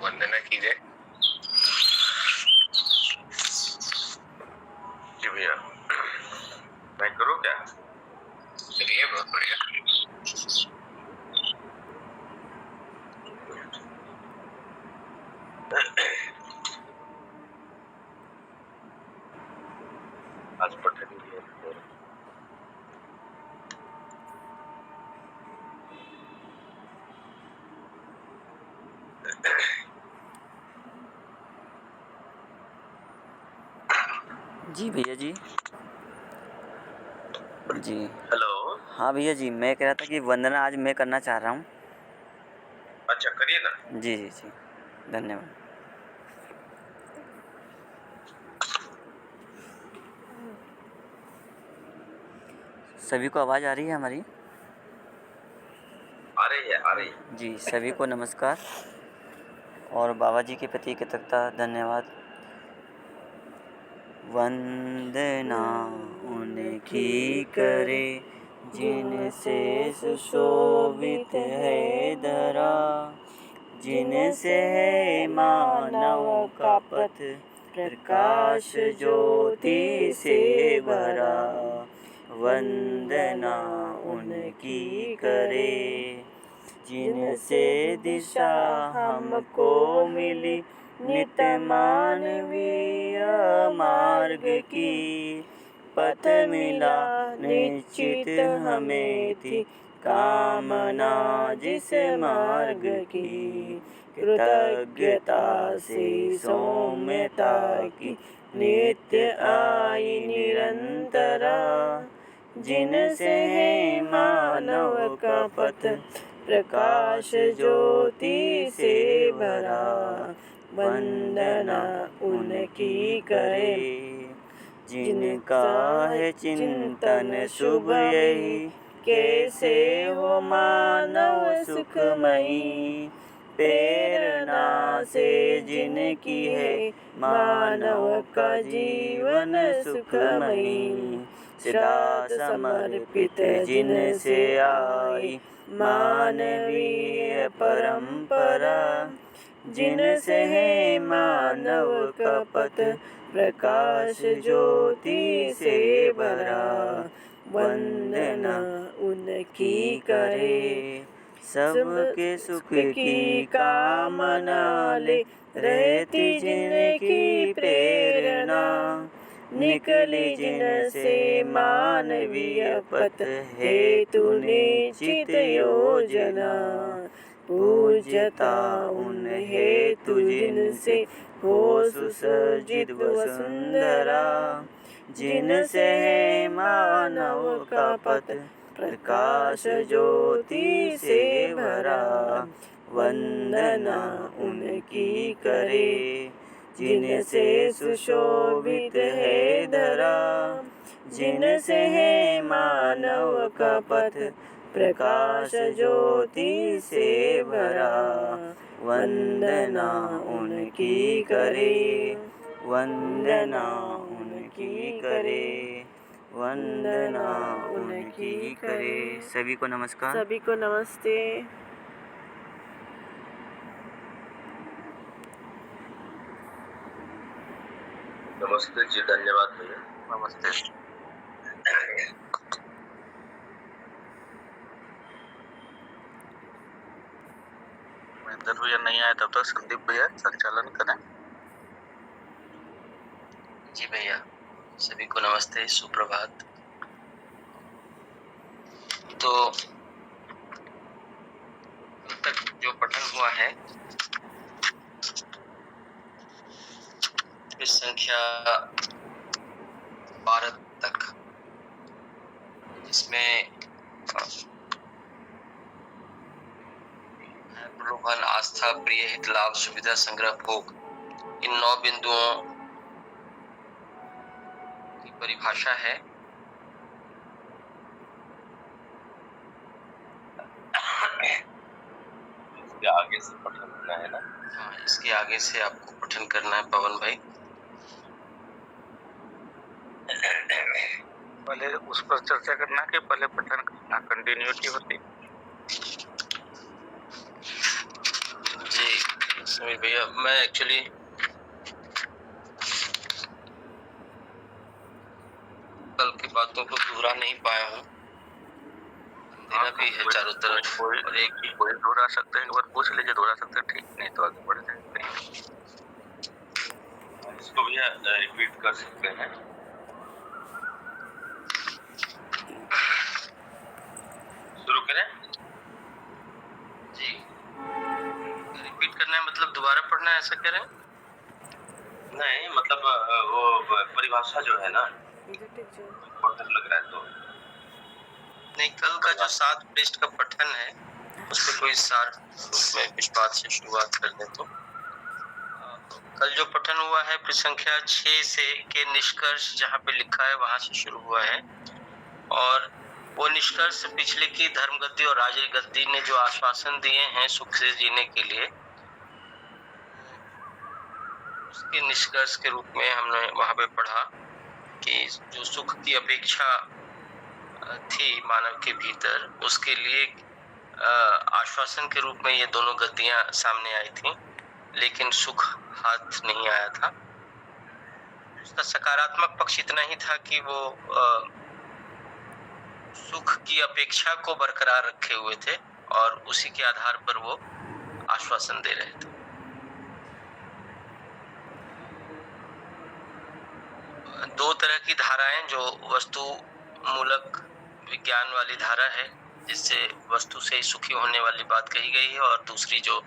वंदना कीजिए। जी भैया, मैं करूँ क्या? चलिए, बहुत बढ़िया। आज पठन भी है। जी भैया जी। जी हेलो। हाँ भैया जी, मैं कह रहा था कि वंदना आज मैं करना चाह रहा हूँ। अच्छा, करिए ना। जी जी जी, धन्यवाद। सभी को आवाज़ आ रही है हमारी? आ रही है, आ रही है। जी, सभी को नमस्कार और बाबा जी के प्रति कृतज्ञता, धन्यवाद। वंदना उनकी करे जिनसे सुशोभित है धरा, जिनसे है मानव का पथ प्रकाश ज्योति से भरा। वंदना उनकी करे जिनसे दिशा हमको मिली नित मानवीय मार्ग की। पथ मिला निश्चित हमें थी कामना जिस मार्ग की। कृतज्ञता से सौम्यता की नित्य आई निरंतरा, जिनसे है मानव का पथ प्रकाश ज्योति से भरा। वंदना उनकी करे जिनका है चिंतन शुभ यही, कैसे हो मानव सुखमयी। प्रेरणा से जिनकी है मानव का जीवन सुखमयी। सदा समर्पित जिनसे आई मानवीय परंपरा, जिनसे है मानव का पथ प्रकाश ज्योति से भरा। वंदना उनकी करे सबके सुख की कामना ले, रहती जिनकी प्रेरणा। निकली जिनसे मानवीय पथ हेतु निश्चित योजना। पूज्यता उन हेतु जिनसे हो सुसज्जित वसुंधरा, जिनसे है मानव का पथ प्रकाश ज्योति से भरा। वंदना उनकी करे जिनसे सुशोभित है धरा, जिनसे है मानव का पथ प्रकाश ज्योति से भरा। वंदना उनकी करे, वंदना उनकी करे, वंदना उनकी करे। सभी को नमस्कार। सभी को नमस्ते। नमस्ते जी, धन्यवाद भैया। नमस्ते। महेंद्र भैया नहीं आए तब तक संदीप भैया संचालन करें। जी भैया, सभी को नमस्ते, सुप्रभात। तो अब तक जो पठन हुआ है इस संख्या 12 तक, जिसमें प्रलोभन, आस्था, प्रिय, हित, लाभ, सुविधा, संग्रह, भोग, इन 9 बिंदुओं की परिभाषा है। इसके आगे से पठन करना है ना? हाँ, इसके आगे से आपको पठन करना है पवन भाई। पहले उस पर चर्चा करना कि पहले पठन करना, कंटिन्यूटी होती। जी, समीर भैया, मैं एक्चुअली कल की बातों को दोहरा नहीं पाया हूँ। अंधेरा भी है चारों तरफ और एक कोई दोहरा सकते हैं, एक बार पूछ लीजिए, दोहरा सकते हैं ठीक, नहीं तो आगे बढ़ जाएंगे। इसको भैया रिपीट कर सकते हैं। शुरू करें जी, रिपीट करना है मतलब दोबारा पढ़ना है, ऐसा कह रहे हैं? नहीं, मतलब वो परिभाषा जो है ना इम्पोर्टेंट लग रहा है तो नहीं, कल का जो 7 पृष्ठ का पठन है उस पर कोई सार रूप में कुछ बात से शुरुआत कर दें तो कल जो पठन हुआ है पृष्ठ संख्या 6 से के निष्कर्ष जहाँ पे लिखा है वहां से शुरू हुआ है, और वो निष्कर्ष पिछले की धर्म गद्दी और राज गद्दी ने जो आश्वासन दिए हैं सुख से जीने के लिए, उसके निष्कर्ष के रूप में हमने वहां पे पढ़ा कि जो सुख की अपेक्षा थी मानव के भीतर, उसके लिए आश्वासन के रूप में ये दोनों गद्दियां सामने आई थी, लेकिन सुख हाथ नहीं आया था। उसका सकारात्मक पक्ष इतना ही था कि वो सुख की अपेक्षा को बरकरार रखे हुए थे और उसी के आधार पर वो आश्वासन दे रहे थे। दो तरह की धाराएं, जो वस्तु मूलक विज्ञान वाली धारा है जिससे वस्तु से ही सुखी होने वाली बात कही गई है, और दूसरी जो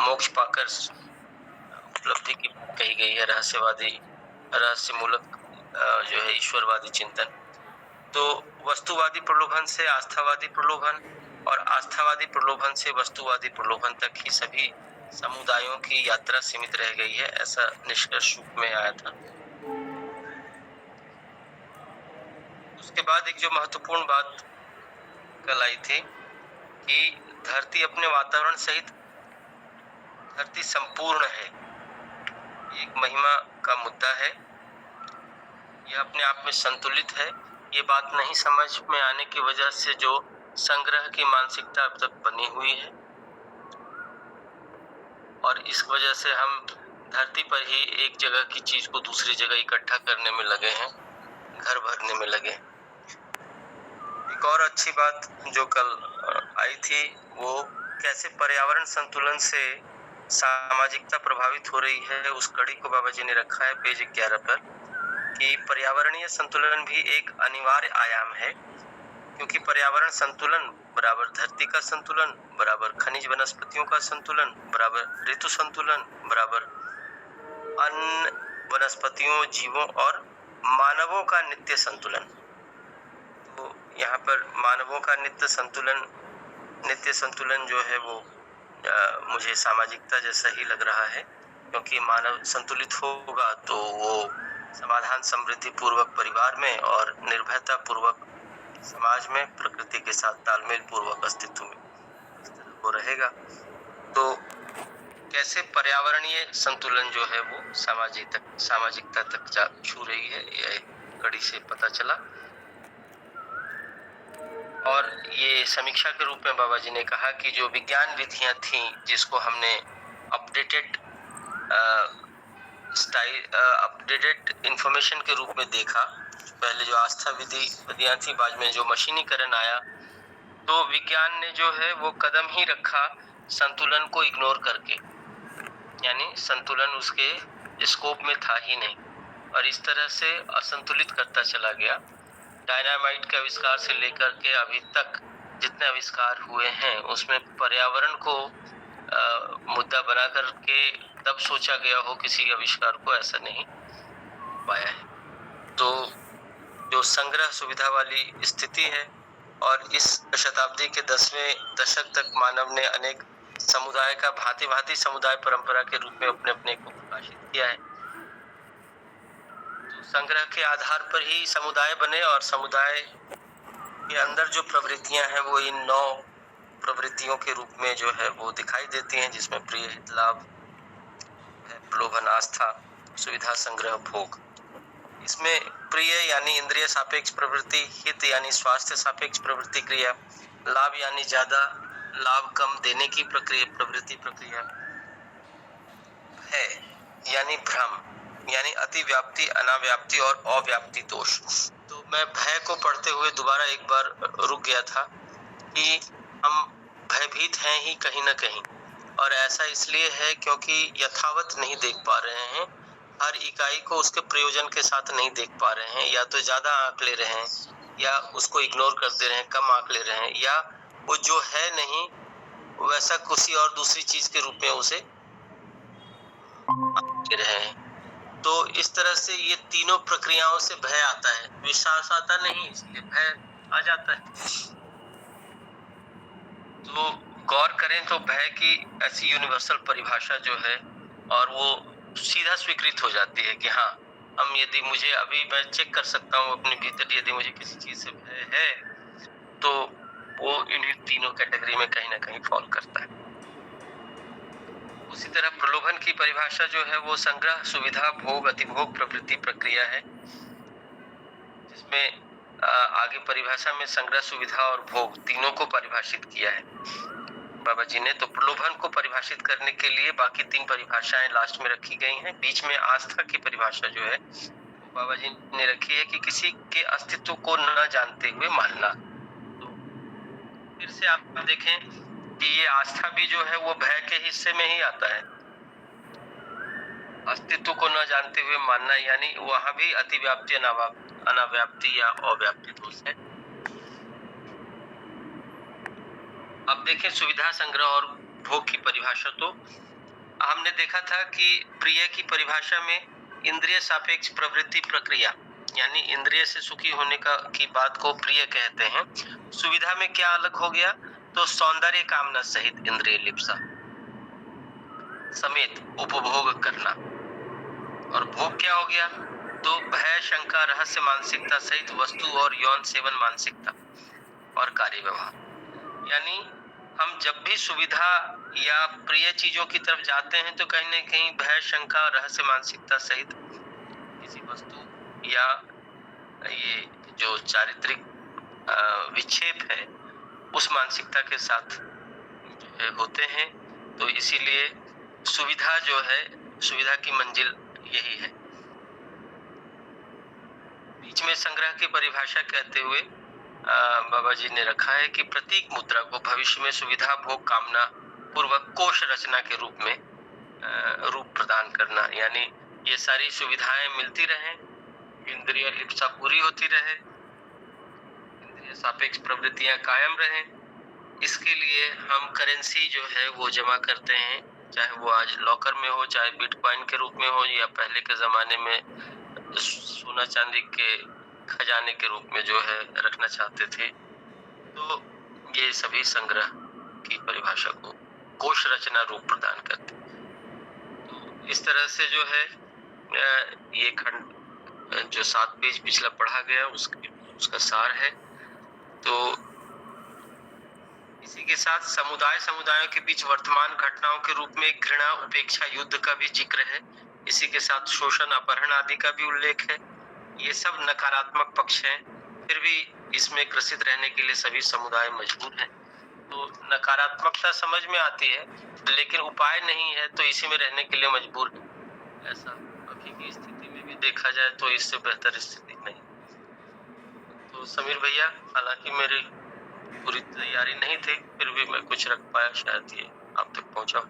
मोक्ष पाकर उपलब्धि की बात कही गई है, रहस्य मूलक जो है ईश्वरवादी चिंतन। तो वस्तुवादी प्रलोभन से आस्थावादी प्रलोभन और आस्थावादी प्रलोभन से वस्तुवादी प्रलोभन तक ही सभी समुदायों की यात्रा सीमित रह गई है, ऐसा निष्कर्ष रूप में आया था। उसके बाद एक जो महत्वपूर्ण बात कल आई थी कि धरती अपने वातावरण सहित धरती संपूर्ण है, एक महिमा का मुद्दा है, यह अपने आप में संतुलित है। ये बात नहीं समझ में आने की वजह से जो संग्रह की मानसिकता अब तक बनी हुई है, और इस वजह से हम धरती पर ही एक जगह की चीज को दूसरी जगह इकट्ठा करने में लगे हैं, घर भरने में लगे। एक और अच्छी बात जो कल आई थी वो कैसे पर्यावरण संतुलन से सामाजिकता प्रभावित हो रही है, उस कड़ी को बाबा जी ने रखा है पेज 11 पर, कि पर्यावरणीय संतुलन भी एक अनिवार्य आयाम है, क्योंकि पर्यावरण संतुलन बराबर धरती का संतुलन बराबर खनिज वनस्पतियों का संतुलन बराबर ऋतु संतुलन बराबर अन्य वनस्पतियों, जीवों और मानवों का नित्य संतुलन। तो यहाँ पर मानवों का नित्य संतुलन जो है वो मुझे सामाजिकता जैसा ही लग रहा है, क्योंकि मानव संतुलित होगा तो वो समाधान समृद्धि पूर्वक परिवार में और निर्भयता पूर्वक समाज में प्रकृति के साथ तालमेल पूर्वक अस्तित्व में वो रहेगा। तो कैसे पर्यावरणीय संतुलन जो है वो सामाजिकता तक जा छू रही है, यह कड़ी से पता चला। और ये समीक्षा के रूप में बाबा जी ने कहा कि जो विज्ञान विधियां थी जिसको हमने अपडेटेड इंफॉर्मेशन के रूप में देखा, पहले जो आस्था विधियां थी, बाद में जो मशीनीकरण आया, तो विज्ञान ने जो है वो कदम ही रखा संतुलन को इग्नोर करके, यानी संतुलन उसके स्कोप में था ही नहीं, और इस तरह से असंतुलित करता चला गया। डायनामाइट के आविष्कार से लेकर के अभी तक जितने आविष्कार हुए हैं उसमें पर्यावरण को मुद्दा बना करके तब सोचा गया हो किसी आविष्कार को, ऐसा नहीं पाया है। तो जो संग्रह सुविधा वाली स्थिति है, और इस शताब्दी के 10वें दशक तक मानव ने अनेक समुदाय का भांति समुदाय परंपरा के रूप में अपने को प्रकाशित किया है। तो संग्रह के आधार पर ही समुदाय बने, और समुदाय के अंदर जो प्रवृत्तियां हैं वो इन 9 प्रवृत्तियों के रूप में जो है वो दिखाई देती हैं, जिसमें प्रिय, हित, लाभ, प्रलोभन, आस्था, सुविधा, संग्रह, भोग। इसमें प्रिय यानी इंद्रिय सापेक्ष प्रवृत्ति, हित यानी स्वास्थ्य सापेक्ष प्रवृत्ति क्रिया, लाभ यानी ज्यादा लाभ कम देने की प्रवृत्ति प्रक्रिया, यानी भ्रम, यानी अतिव्याप्ति, अनाव्याप्ति और अव्याप्ति दोष। तो मैं भय को पढ़ते हुए दोबारा एक बार रुक गया था कि हम भयभीत हैं ही कहीं ना कहीं, और ऐसा इसलिए है क्योंकि यथावत नहीं देख पा रहे हैं, हर इकाई को उसके प्रयोजन के साथ नहीं देख पा रहे हैं, या तो ज्यादा आंक ले रहे हैं या उसको इग्नोर कर दे रहे हैं, कम आंक ले रहे हैं, या वो जो है नहीं वैसा किसी और दूसरी चीज के रूप में उसे ले रहे हैं। तो इस तरह से ये तीनों प्रक्रियाओं से भय आता है, विश्वास आता नहीं, इसलिए भय आ जाता है। तो गौर करें तो भय की ऐसी यूनिवर्सल परिभाषा जो है, और वो सीधा स्वीकृत हो जाती है कि हाँ, हम यदि मुझे अभी मैं चेक कर सकता हूँ अपने भीतर, यदि मुझे किसी चीज से भय है तो वो इन्हीं तीनों कैटेगरी में कहीं ना कहीं फॉल करता है। उसी तरह प्रलोभन की परिभाषा जो है वो संग्रह, सुविधा, भोग, अतिभोग प्रवृत्ति प्रक्रिया है, जिसमें आगे परिभाषा में संग्रह, सुविधा और भोग तीनों को परिभाषित किया है बाबा जी ने। तो प्रलोभन को परिभाषित करने के लिए बाकी तीन परिभाषाएं लास्ट में रखी गई हैं। बीच में आस्था की परिभाषा जो है बाबा जी ने रखी है कि किसी के अस्तित्व को न जानते हुए मानना। तो फिर से आप देखें कि ये आस्था भी जो है वो भय के हिस्से में ही आता है। अस्तित्व को न जानते हुए मानना, यानी वहां भी अतिव्याप्ति, अनाव्याप्ति या अव्याप्ति दोष है। अब देखें सुविधा, संग्रह और भोग की परिभाषा। तो हमने देखा था कि प्रिय की परिभाषा में इंद्रिय सापेक्ष प्रवृत्ति प्रक्रिया, यानी इंद्रिय से सुखी होने की बात को प्रिय कहते हैं। सुविधा में क्या अलग हो गया, तो सौंदर्य कामना सहित इंद्रिय लिप्सा समेत उपभोग करना। और भोग क्या हो गया, तो भय, शंका, रहस्य मानसिकता सहित वस्तु और यौन सेवन मानसिकता और कार्य व्यवहार। यानी हम जब भी सुविधा या प्रिय चीजों की तरफ जाते हैं तो कहीं न कहीं भय, शंका, रहस्य मानसिकता सहित किसी वस्तु या ये जो चारित्रिक विक्षेप है उस मानसिकता के साथ होते हैं। तो इसीलिए सुविधा जो है, सुविधा की मंजिल यही है। बीच में संग्रह की परिभाषा कहते हुए बाबा जी ने रखा है कि प्रतीक मुद्रा को भविष्य में सुविधा, भोग, कामना पूर्वक कोश रचना के रूप में रूप प्रदान करना। यानी ये सारी सुविधाएं मिलती रहें, इंद्रिय लिप्सा पूरी होती रहे, इंद्रिय सापेक्ष प्रवृत्तियां कायम रहें। इसके लिए हम करेंसी जो है वो जमा करते हैं, चाहे वो आज लॉकर में हो, चाहे बिटकॉइन के रूप में हो, या पहले के जमाने में सोना चांदी के खजाने के रूप में जो है रखना चाहते थे। तो ये सभी संग्रह की परिभाषा को कोश रचना रूप प्रदान करते। तो इस तरह से जो है ये खंड जो 7 पेज पिछला पढ़ा गया उसका सार है। तो इसी के साथ समुदायों के बीच वर्तमान घटनाओं के रूप में घृणा, उपेक्षा, युद्ध का भी जिक्र है। इसी के साथ शोषण, अपहरण आदि का भी उल्लेख है। ये सब नकारात्मक पक्ष हैं, फिर भी इसमें ग्रसित रहने के लिए सभी समुदाय मजबूर हैं। तो नकारात्मकता समझ में आती है, लेकिन उपाय नहीं है तो इसी में रहने के लिए मजबूर है। ऐसा अभी की स्थिति में भी देखा जाए तो इससे बेहतर स्थिति नहीं। तो समीर भैया, हालांकि मेरी पूरी तैयारी नहीं थी, फिर भी मैं कुछ रख पाया, शायद ये आप तक पहुंचा।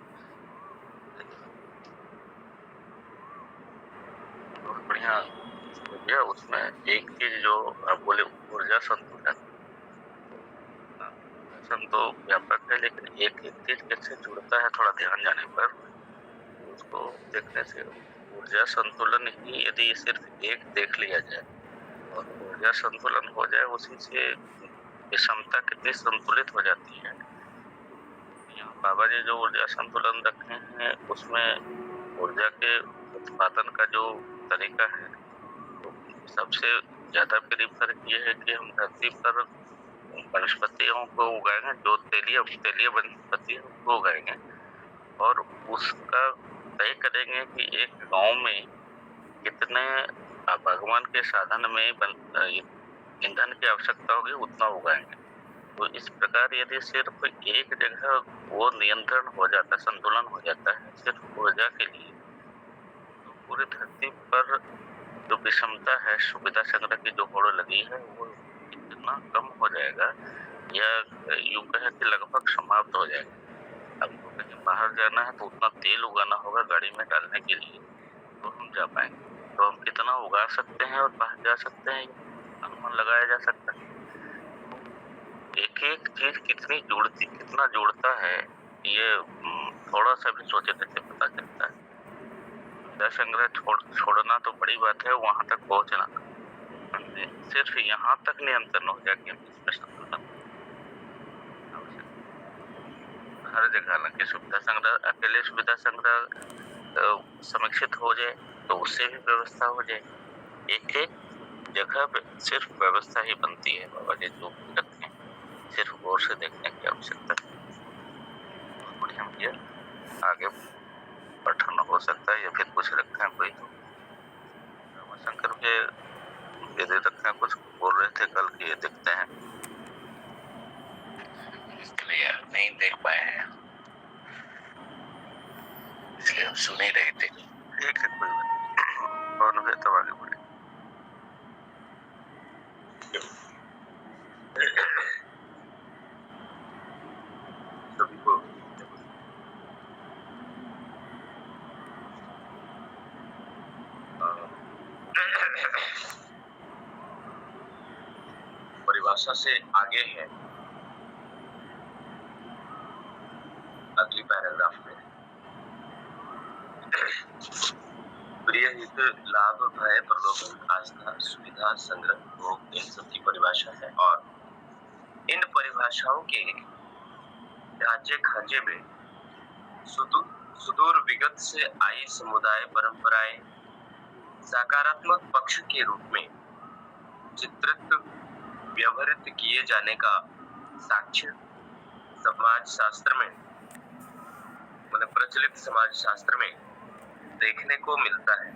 बहुत बढ़िया भैया। उसमें एक चीज जो आप बोले, ऊर्जा संतुलन तो व्यापक है, लेकिन एक चीज कैसे जुड़ता है थोड़ा ध्यान जाने पर उसको देखने से ऊर्जा संतुलन ही यदि सिर्फ एक देख लिया जाए और ऊर्जा संतुलन हो जाए, उसी से क्षमता कितनी संतुलित हो जाती है। यहाँ बाबा जी जो ऊर्जा संतुलन रखे हैं उसमें ऊर्जा के उत्पादन का जो तरीका है, तो सबसे ज्यादा फर्क ये है कि हम धरती पर वनस्पतियों को उगाएंगे, जो तेलीय वनस्पति को उगाएंगे, और उसका तय करेंगे कि एक गांव में कितने भगवान के साधन में ईंधन की आवश्यकता होगी उतना उगाएंगे। तो इस प्रकार यदि सिर्फ एक जगह वो नियंत्रण हो जाता, संतुलन हो जाता है सिर्फ ऊर्जा के लिए, पूरी धरती पर जो विषमता है, सुविधा संग्रह की जो होड़ लगी है, वो इतना कम हो जाएगा या यूं कहे कि लगभग समाप्त हो जाएगा। हमको कहीं बाहर जाना है तो उतना तेल उगाना होगा गाड़ी में डालने के लिए, तो हम जा पाएंगे। तो हम कितना उगा सकते हैं और बाहर जा सकते हैं, अनुमान लगाया जा सकता है। एक एक चीज कितना जोड़ता है, ये थोड़ा सा भी सोचे तो पता चलता है। सुविधा संग्रह छोड़ना तो बड़ी बात है, वहां तक पहुंचना सिर्फ यहाँ तक नियंत्रण हो जाए कि हम इसमें संतुलन हर जगह। हालांकि सुविधा संग्रह अकेले सुविधा संग्रह समीक्षित हो जाए तो उससे भी व्यवस्था हो जाए। एक एक जगह पे सिर्फ व्यवस्था ही बनती है। बाबा जी जो रखें सिर्फ गौर से देखने की आवश्यकता है। बढ़िया भैया, आगे पठन हो सकता है या फिर कुछ रखा है कोई तो शंकर भैया यदि रखा कुछ बोल रहे थे कल की, ये देखते हैं। इसलिए नहीं देख पाए हैं, इसलिए हम सुन ही रहे थे। ठीक है, कोई बात नहीं। कौन है तब आगे बढ़े। सभी को परिभाषा से आगे है अगली पैराग्राफ में। प्रिय हित, लाभ, भय, प्रलोभन, आस्था, सुविधा, संग्रह, भोग, इन सब की परिभाषा है। और इन परिभाषाओं के ढांचे खांचे में सुदूर विगत से आई समुदाय परंपराएं सकारात्मक पक्ष के रूप में चित्रित व्यवहृत किए जाने का साक्ष्य समाज शास्त्र में, मतलब प्रचलित समाज शास्त्र में देखने को मिलता है।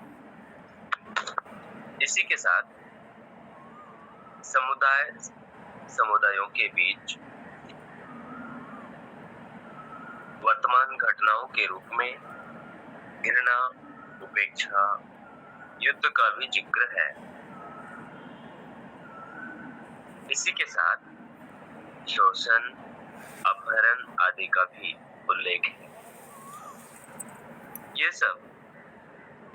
इसी के साथ समुदायों के बीच वर्तमान घटनाओं के रूप में घृणा, उपेक्षा, युद्ध का भी जिक्र है। इसी के साथ शोषण, अपहरण आदि का भी उल्लेख है। ये सब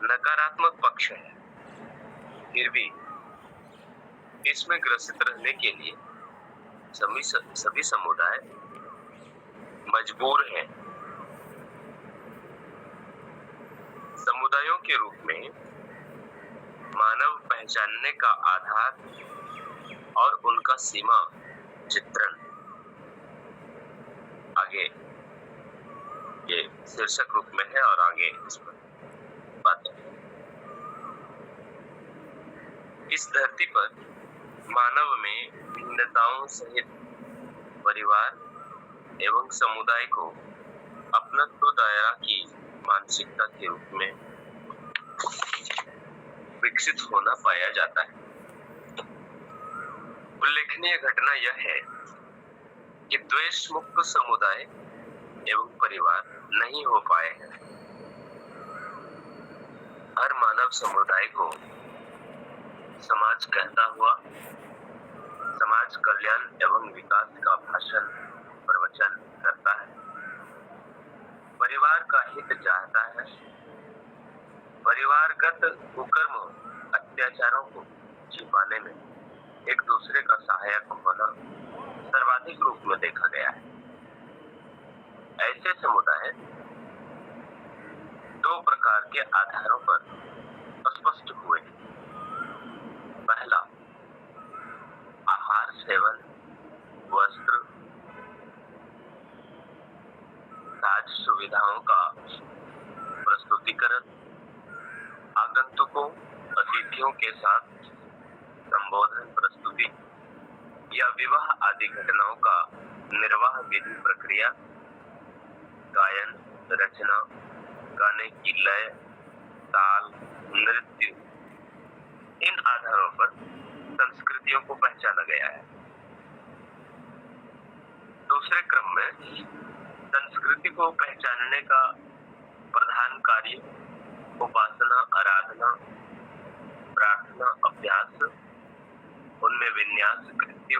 नकारात्मक पक्ष है। फिर भी इसमें ग्रसित रहने के लिए सभी समुदाय मजबूर हैं। समुदायों के रूप में मानव पहचानने का आधार और उनका सीमा चित्रण, आगे ये शीर्षक रूप में है और आगे इस पर बात है। इस धरती पर मानव में भिन्नताओं सहित परिवार एवं समुदाय को अपनत्व दायरा की मानसिकता के रूप में विकसित होना पाया जाता है। उल्लेखनीय घटना यह है कि द्वेष मुक्त समुदाय एवं परिवार नहीं हो पाए हैं। हर मानव समुदाय को समाज कहता हुआ समाज कल्याण एवं विकास का भाषण प्रवचन करता है, परिवार का हित चाहता है। परिवारगत कुकर्म अत्याचारों को छिपाने में एक दूसरे का सहायक होना सर्वाधिक रूप में देखा गया है। ऐसे समुदाय दो प्रकार के आधारों पर स्पष्ट हुए हैं। पहला, आहार सेवन, वस्त्र, साज सुविधाओं का प्रस्तुतिकरण, आगंतुकों अतिथियों के साथ संबोधन प्रस्तुति या विवाह आदि घटनाओं का निर्वाह विधि प्रक्रिया, गायन, रचना, गाने की लय, ताल, नृत्य, इन आधारों पर संस्कृतियों को पहचाना गया है। दूसरे क्रम में संस्कृति को पहचानने का प्रधान कार्य उपासना आराधना, प्रार्थना, अभ्यास, उनमें विन्यास कृत्य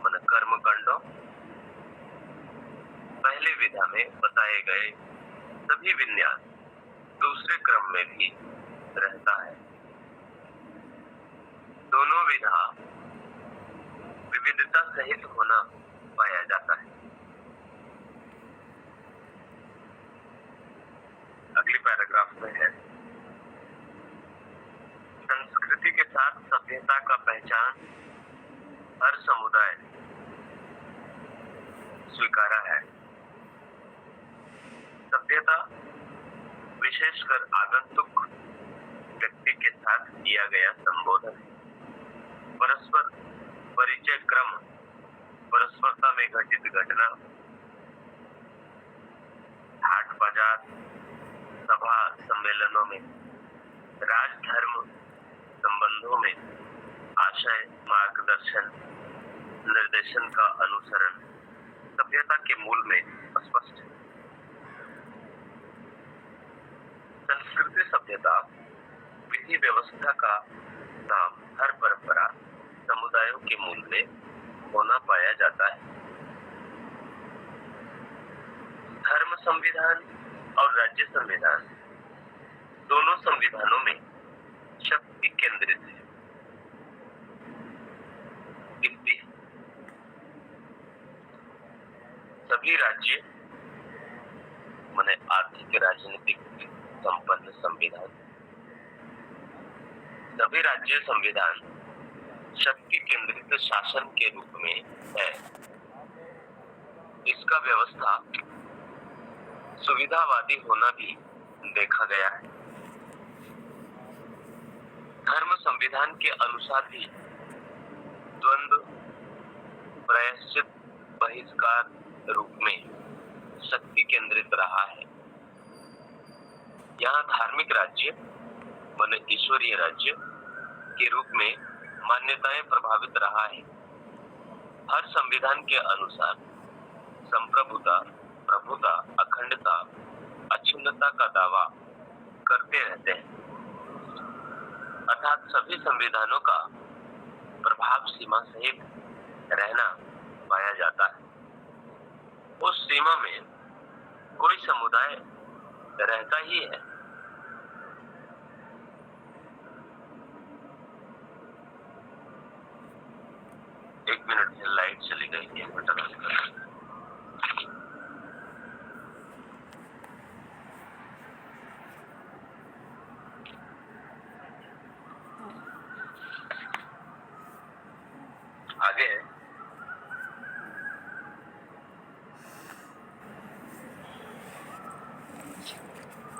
मन कर्मकांडों, पहले विधा में बताए गए सभी विन्यास दूसरे क्रम में भी रहता है। दोनों विधा विविधता सहित होना पाया जाता है। अगले पैराग्राफ में है, संस्कृति के साथ सभ्यता का पहचान हर समुदाय स्वीकारा है। सभ्यता विशेषकर आगंतुक व्यक्ति के साथ किया गया संबोधन है। परस्पर परिचय क्रम, परस्परता में घटित घटना, हाट बाजार, सभा सम्मेलनों में, राजधर्म संबंधों में आशय, मार्गदर्शन, निर्देशन का अनुसरण सभ्यता के मूल में स्पष्ट है। संस्कृति सभ्यता विधि व्यवस्था का नाम हर परंपरा समुदायों के मूल में होना पाया जाता है। धर्म संविधान और राज्य संविधान दोनों संविधानों में शक्ति केंद्रित है। इसलिए सभी राज्य माने आर्थिक राजनीतिक संपन्न संविधान, सभी राज्य संविधान शक्ति केंद्रित शासन के रूप में है। इसका व्यवस्था सुविधावादी होना भी देखा गया है। धर्म संविधान के अनुसार भी द्वंद्व, प्रायश्चित, बहिष्कार रूप में शक्ति केंद्रित रहा है। यहाँ धार्मिक राज्य माने ईश्वरीय राज्य के रूप में मान्यताएं प्रभावित रहा है। हर संविधान के अनुसार संप्रभुता, प्रभुता, अखंडता, अक्षुण्णता का दावा करते रहते हैं। अर्थात सभी संविधानों का प्रभाव सीमा सहित रहना पाया जाता है। उस सीमा में कोई समुदाय रहता ही है। एक मिनट से लाइट चली गई है, बटन ऑन कर। आगे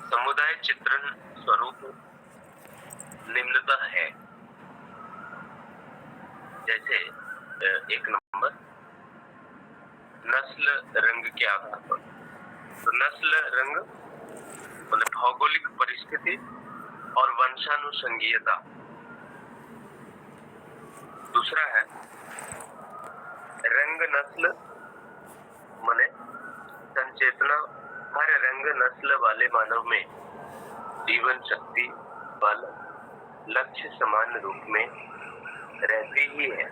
समुदाय चित्रण स्वरूप निम्नतः है। जैसे एक नंबर, नस्ल रंग के आधार पर। तो नस्ल रंग मतलब भौगोलिक परिस्थिति और वंशानुसंगीयता। दूसरा है रंग नस्ल माने संचेतना। हर रंग नस्ल वाले मानव में जीवन शक्ति, बल, लक्ष्य समान रूप में रहती ही है।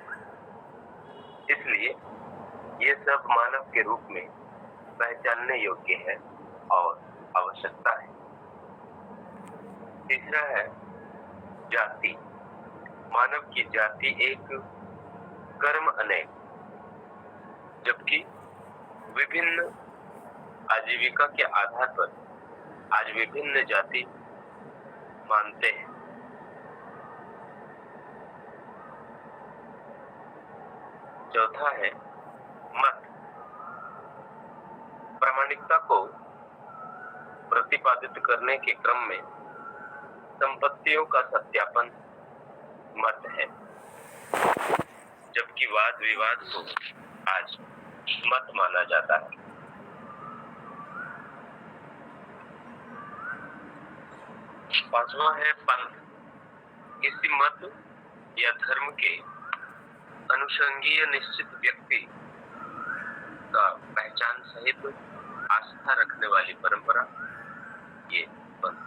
इसलिए ये सब मानव के रूप में पहचानने योग्य है और आवश्यकता है। तीसरा है जाति। मानव की जाति एक, कर्म अनेक, जबकि विभिन्न आजीविका के आधार पर आज विभिन्न जाति मानते हैं। चौथा है मत। प्रामाणिकता को प्रतिपादित करने के क्रम में संपत्तियों का सत्यापन मत है, जबकि वाद विवाद को आज मत माना जाता है। पांचवा है पंथ। किसी मत या धर्म के अनुषंगीय निश्चित व्यक्ति का पहचान सहित आस्था रखने वाली परंपरा, ये पंथ।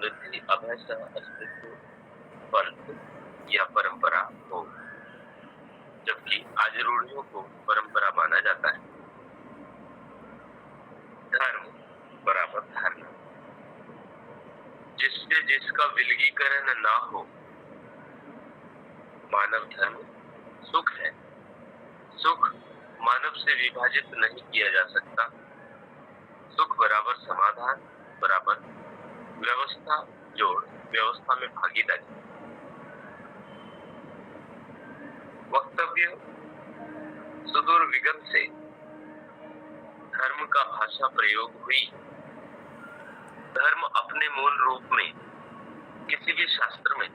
समृद्धि अभय सह अस्तित्व पंथ या परंपरा हो, जबकि आज रूढ़ियों को परंपरा माना जाता है। धर्म बराबर धारणा, जिससे जिसका विलगीकरण ना हो। मानव धर्म सुख है। सुख मानव से विभाजित नहीं किया जा सकता। सुख बराबर समाधान बराबर व्यवस्था जोड़ व्यवस्था में भागीदारी। वक्तव्य सुदूर विगत से धर्म का भाषा प्रयोग हुई। धर्म अपने मूल रूप में किसी भी शास्त्र में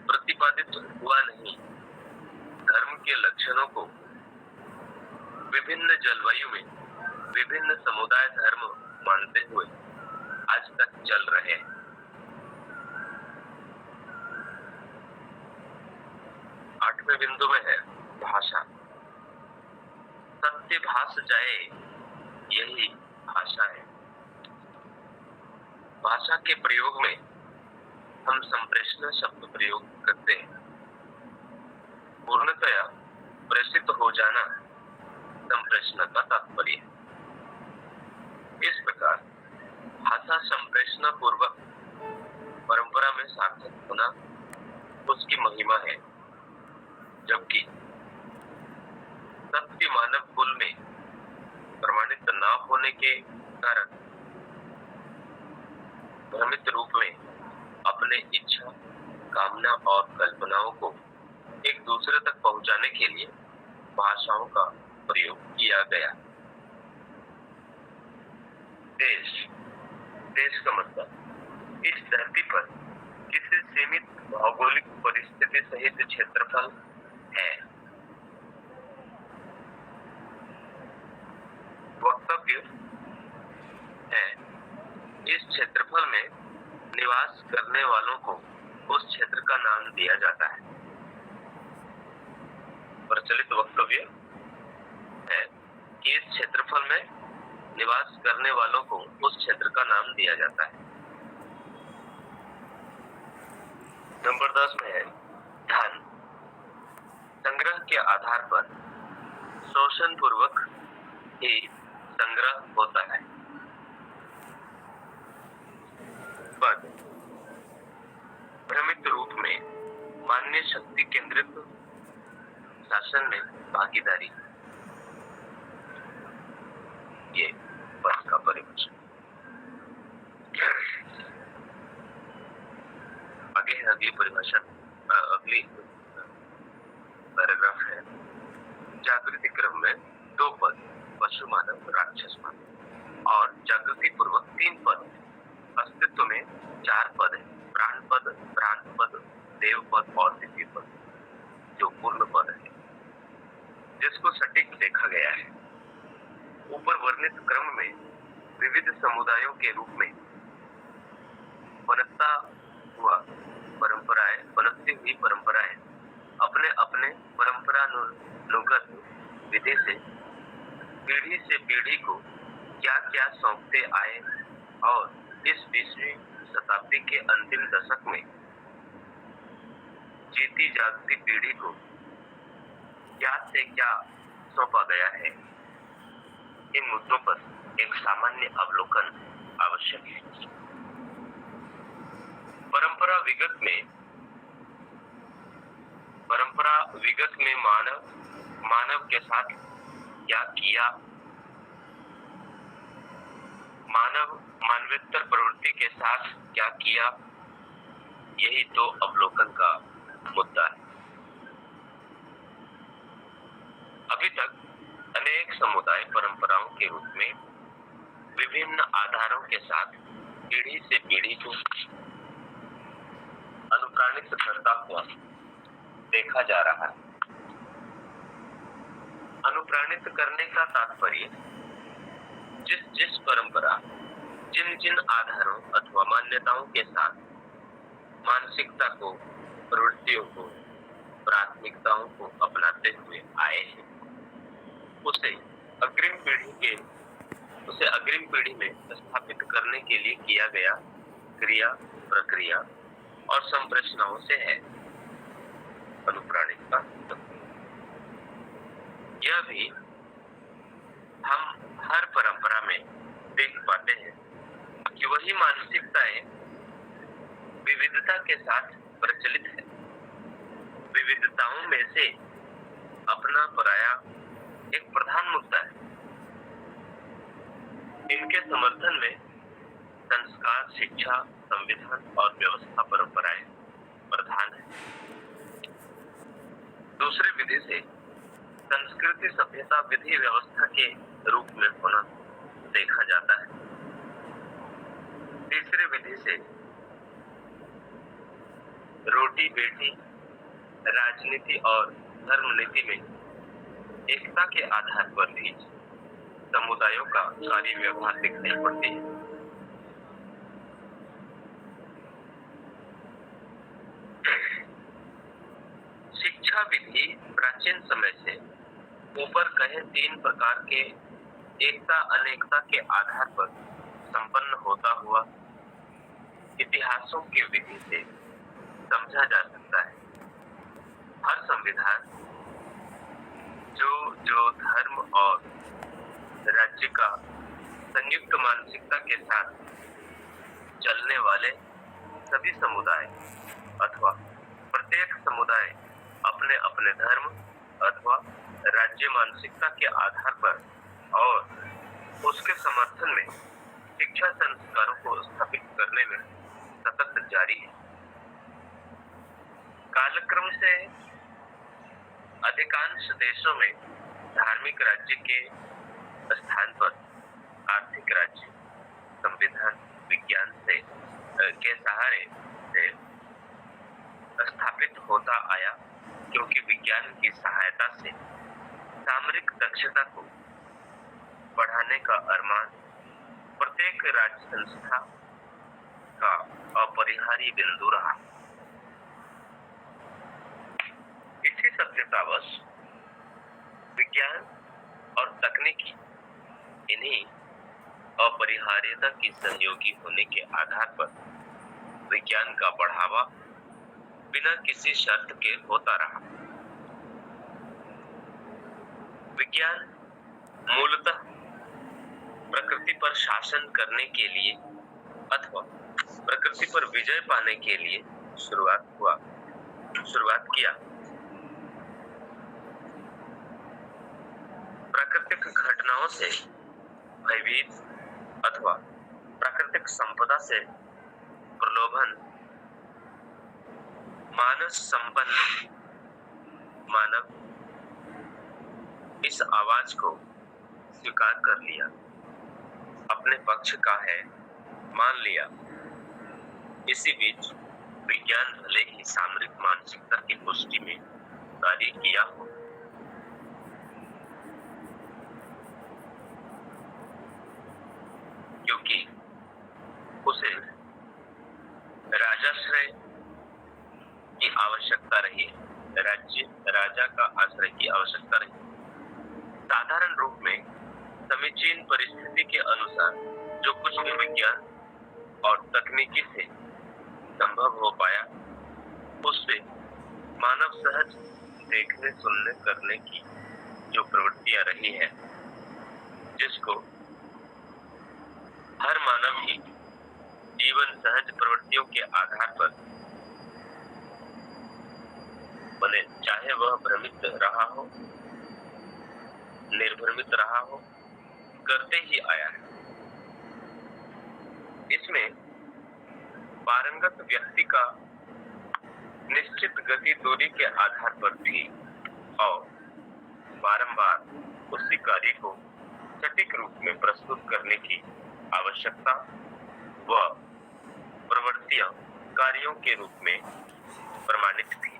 प्रतिपादित हुआ नहीं। धर्म के लक्षणों को विभिन्न जलवायु में विभिन्न समुदाय धर्म मानते हुए आज तक चल रहे हैं। आठवें बिंदु में है भाषा। सत्य भास जाए, यही भाषा है। भाषा के प्रयोग में हम संप्रेषण शब्द प्रयोग करते हैं। पूर्णतया प्रेषित हो जाना संप्रेषण का तात्पर्य है। इस प्रकार भाषा संप्रेषण पूर्वक परंपरा में सार्थक होना उसकी महिमा है, जबकि सत्य मानव कुल में प्रमाणित न होने के कारण भ्रमित रूप में अपने इच्छा, कामना और कल्पनाओं को एक दूसरे तक पहुंचाने के लिए भाषाओं का प्रयोग किया गया। देश, देश का मतलब इस धरती पर किसी सीमित भौगोलिक परिस्थिति सहित क्षेत्रफल है। वक्तव्य है इस क्षेत्रफल में निवास करने वालों को उस क्षेत्र का नाम दिया जाता है। प्रचलित वक्तव्य है कि इस क्षेत्रफल में निवास करने वालों को उस क्षेत्र का नाम दिया जाता है। नंबर 10 में है धन। संग्रह के आधार पर शोषण पूर्वक ही संग्रह होता है। पद, भ्रमित रूप में मान्य शक्ति केंद्रित शासन में भागीदारी, ये पद का परिभाषा। आगे है अगली परिभाषा, अगली पैराग्राफ है। जागृति क्रम में 2 पद, पशु मानव राक्षस मानव, और जागृति पूर्वक 3 पद। अस्तित्व में 4 पद है, प्राण पद, भ्रांत पद, देव पद और दिव्य पद, जो पूर्ण पद है जिसको सटीक देखा गया है। ऊपर वर्णित क्रम में विविध समुदायों के रूप में बनती हुई परंपराएं अपने अपने परंपरानुगत विधि से पीढ़ी से पीढ़ी को क्या क्या सौंपते आए और इस 20वीं शताब्दी के अंतिम दशक में जीती जागती पीढ़ी को क्या से क्या सौंपा गया है। इन मुद्दों पर एक सामान्य अवलोकन आवश्यक है। परंपरा विगत में मानव के साथ क्या किया, मानवेतर प्रवृत्ति के साथ क्या किया, यही तो अवलोकन का मुद्दा है। अभी तक अनेक समुदाय परंपराओं के रूप में विभिन्न आधारों के साथ पीढ़ी से पीढ़ी को अनुप्राणित करता हुआ देखा जा रहा है। अनुप्राणित करने का तात्पर्य जिस परंपरा जिन आधारों अथवा मान्यताओं के साथ मानसिकता को, प्रवृत्तियों को, प्राथमिकताओं को अपनाते हुए आए हैं, उसे अग्रिम पीढ़ी में स्थापित करने के लिए किया गया क्रिया प्रक्रिया और संरचनाओं से है। अनुप्राणित का यह भी हम हर परंपरा में देख पाते हैं कि वही मानसिकताएं विविधता के साथ प्रचलित है। विविधताओं में से अपना पराया एक प्रधान मुद्दा है। इनके समर्थन में संस्कार, शिक्षा, संविधान और व्यवस्था परंपराएं प्रधान है। दूसरे विधि से संस्कृति, सभ्यता, विधि व्यवस्था के रूप में होना देखा जाता है। तीसरे विधि से रोटी बेटी, राजनीति और धर्म नीति में एकता के आधार पर भी समुदायों का कार्य व्यवहार दिखाई पड़ती है। शिक्षा विधि प्राचीन समय से ऊपर कहे 3 प्रकार के एकता अनेकता के आधार पर संपन्न होता हुआ इतिहासों के विधि से समझा जा सकता है। हर संविधान जो धर्म और राज्य का संयुक्त मानसिकता के साथ चलने वाले सभी समुदाय अथवा प्रत्येक समुदाय अपने अपने धर्म अथवा राज्य मानसिकता के आधार पर और उसके समर्थन में शिक्षा संस्कारों को स्थापित करने में सतत जारी है। कालक्रम से अधिकांश देशों में धार्मिक राज्य के स्थान पर आर्थिक राज्य संविधान विज्ञान से के सहारे से स्थापित होता आया, क्योंकि विज्ञान की सहायता से सामरिक दक्षता को बढ़ाने का अरमान प्रत्येक राज्य संस्था का अपरिहार्य बिंदु रहा। इसी सत्यतावश विज्ञान और तकनीकी इन्हीं अपरिहार्यता की सहयोगी होने के आधार पर विज्ञान का बढ़ावा बिना किसी शर्त के होता रहा। विज्ञान मूलतः प्रकृति पर शासन करने के लिए अथवा प्रकृति पर विजय पाने के लिए शुरुआत किया। प्राकृतिक घटनाओं से भयभीत अथवा प्राकृतिक संपदा से प्रलोभन मानस संपन्न मानव इस आवाज को स्वीकार कर लिया, अपने पक्ष का है मान लिया। इसी बीच विज्ञान भले ही सामरिक मानसिकता की पुष्टि में कार्य किया हो, क्योंकि उसे राजाश्रय की आवश्यकता रही, राजा का आश्रय की आवश्यकता रही। साधारण रूप में समीचीन परिस्थिति के अनुसार जो कुछ भी विज्ञान और तकनीकी से संभव हो पाया, उससे मानव सहज देखने, सुनने, करने की जो प्रवृत्तियां रही है, जिसको हर मानव ही जीवन सहज प्रवृत्तियों के आधार पर बने, चाहे वह भ्रमित रहा हो, निर्भ्रमित रहा हो, करते ही आया है। इसमें पारंगत व्यक्ति का निश्चित गति दूरी के आधार पर भी और बारंबार उसी कार्य को सटीक रूप में प्रस्तुत करने की आवश्यकता व प्रवृत्तियां कार्यों के रूप में प्रमाणित थी।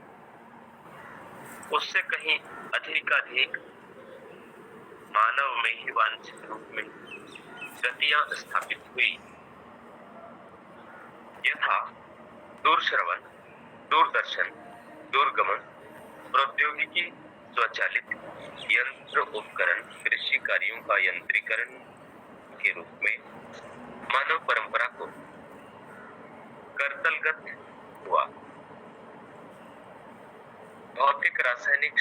उससे कहीं अधिकाधिक मानव में ही वांछित रूप में गतियां स्थापित हुई, यथा दूरश्रवण, दूरदर्शन, दूरगमन, प्रौद्योगिकी, स्वचालित यंत्र उपकरण, कृषि कार्यों का यंत्रीकरण के रूप में मानव परंपरा को करतलगत हुआ। भौतिक रासायनिक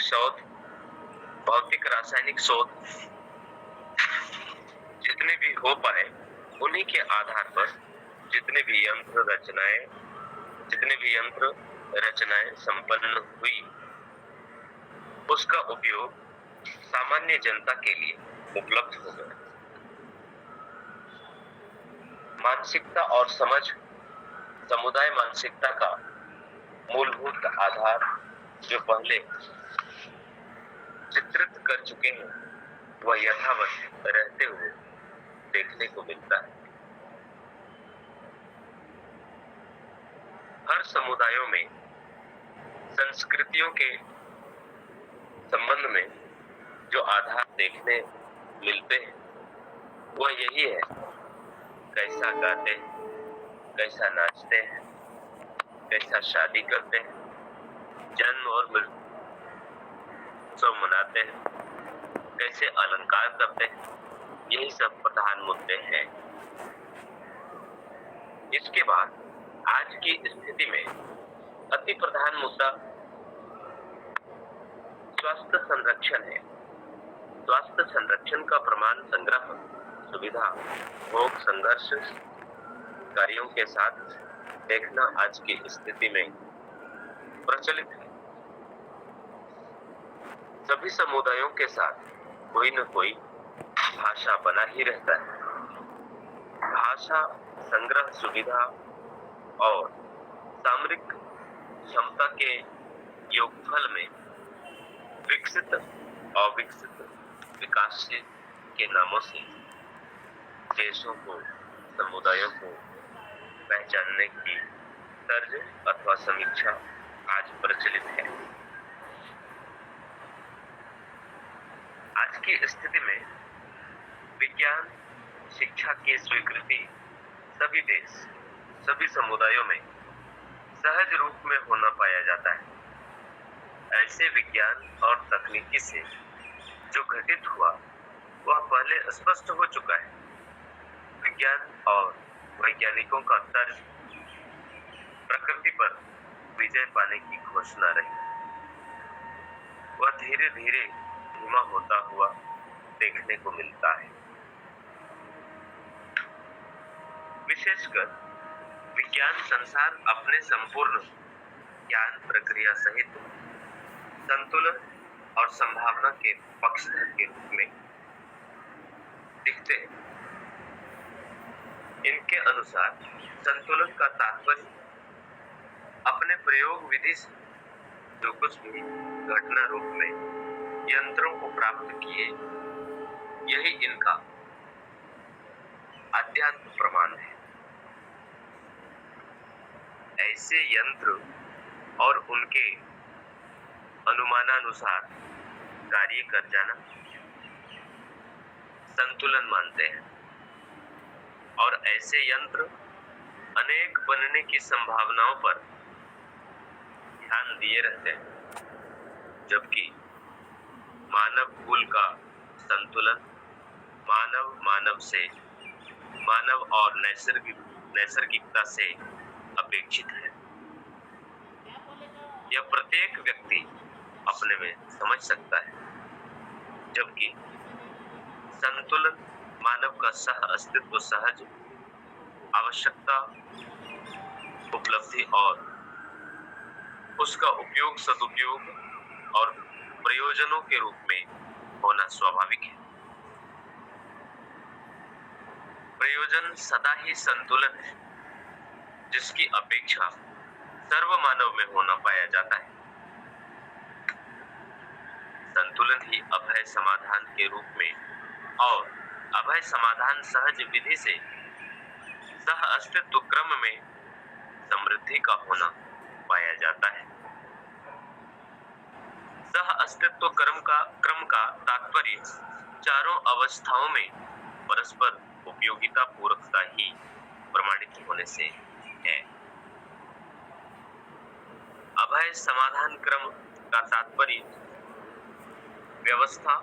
शोध जितने भी हो पाए, उन्हीं के आधार पर जितने भी यंत्र रचनाएं संपन्न हुई, उसका उपयोग सामान्य जनता के लिए उपलब्ध हो गया। मानसिकता और समझ समुदाय मानसिकता का मूलभूत आधार जो पहले चित्रित कर चुके हैं, वह यथावत रहते हुए देखने को मिलता है। हर समुदायों में संस्कृतियों के संबंध में जो आधार देखने मिलते हैं, वह यही है: कैसा गाते हैं, कैसा नाचते हैं, कैसा शादी करते हैं, जन्म और मृत्यु उत्सव मनाते हैं, कैसे अलंकार करते हैं, यही सब प्रधान मुद्दे हैं। इसके बाद आज की स्थिति में अति प्रधान मुद्दा स्वास्थ्य संरक्षण है। स्वास्थ्य संरक्षण का प्रमाण संग्रह, सुविधा, भोग, संघर्ष कार्यों के साथ देखना आज की स्थिति में प्रचलित है। सभी समुदायों के साथ कोई न कोई भाषा बना ही रहता है। भाषा, संग्रह, सुविधा और सामरिक क्षमता के योगफल में विकसित, अविकसित, विकासशील के नामों से देशों को, समुदायों को पहचानने की तर्ज अथवा समीक्षा आज प्रचलित है। आज की स्थिति में विज्ञान शिक्षा की स्वीकृति सभी देश, सभी समुदायों में सहज रूप में होना पाया जाता है। ऐसे विज्ञान और तकनीकी से जो घटित हुआ, वह पहले स्पष्ट हो चुका है। विज्ञान और वैज्ञानिकों का तर्ज प्रकृति पर विजय पाने की घोषणा रही। वह धीरे धीरे धीमा होता हुआ देखने को मिलता है। विशेषकर विज्ञान संसार अपने संपूर्ण ज्ञान प्रक्रिया सहित संतुलन और संभावना के पक्षधर के रूप में दिखते हैं। इनके अनुसार संतुलन का तात्पर्य अपने प्रयोग विधि से जो कुछ भी घटना रूप में यंत्रों को प्राप्त किए, यही इनका अध्यात्म प्रमाण है। ऐसे यंत्र और उनके अनुमानानुसार कार्य कर जाना संतुलन मानते हैं, और ऐसे यंत्र अनेक बनने की संभावनाओं पर ध्यान दिए रहते हैं। जबकि मानव कुल का संतुलन मानव और नैसर्गिकता से अपेक्षित है। यह प्रत्येक व्यक्ति अपने में समझ सकता है, जबकि संतुलन मानव का सह अस्तित्व, सहज आवश्यकता, उपलब्धि और उसका उपयोग, सदुपयोग और प्रयोजनों के रूप में होना स्वाभाविक है। प्रयोजन सदा ही संतुलन है, जिसकी अपेक्षा सर्व मानव में होना पाया जाता है। संतुलन ही अभय समाधान के रूप में और अभय समाधान सहज विधि से सह अस्तित्व क्रम में समृद्धि का होना पाया जाता है। सह अस्तित्व क्रम का तात्पर्य चारों अवस्थाओं में परस्पर उपयोगिता पूर्वकता ही प्रमाणित होने से है। अभय समाधान क्रम का तात्पर्य व्यवस्था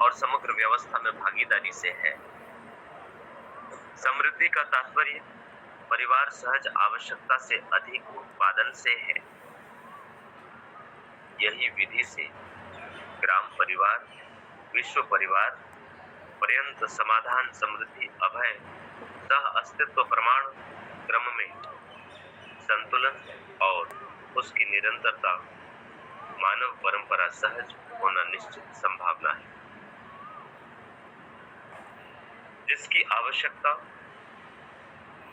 और समग्र व्यवस्था में भागीदारी से है। समृद्धि का तात्पर्य परिवार सहज आवश्यकता से अधिक उत्पादन से है। यही विधि से ग्राम परिवार, विश्व परिवार पर्यंत समाधान, समृद्धि, अभय, सह अस्तित्व प्रमाण क्रम में संतुलन और उसकी निरंतरता, मानव परंपरा सहज होना निश्चित संभावना है, जिसकी आवश्यकता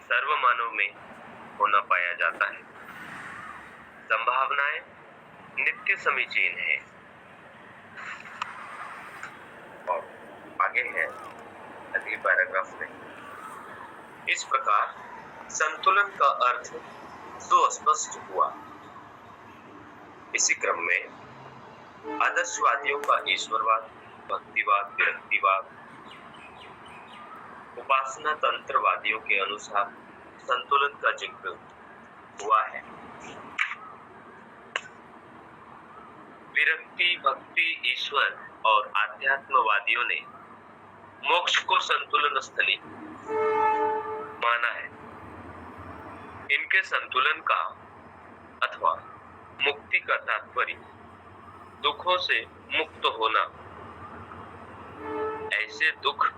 सर्व मानव में होना पाया जाता है। संभावनाएं नित्य समीचीन है। और आगे है अगली पैराग्राफ में, इस प्रकार संतुलन का अर्थ सुस्पष्ट हुआ। इसी क्रम में आदर्शवादियों का ईश्वरवाद, भक्तिवाद, विरक्तिवाद, उपासना तंत्रवादियों के अनुसार संतुलन का जिक्र हुआ है। विरक्ति, भक्ति, ईश्वर और आध्यात्मवादियों ने मोक्ष को संतुलन स्थली माना है। इनके संतुलन का अथवा मुक्ति का तात्पर्य दुखों से मुक्त होना। ऐसे दुख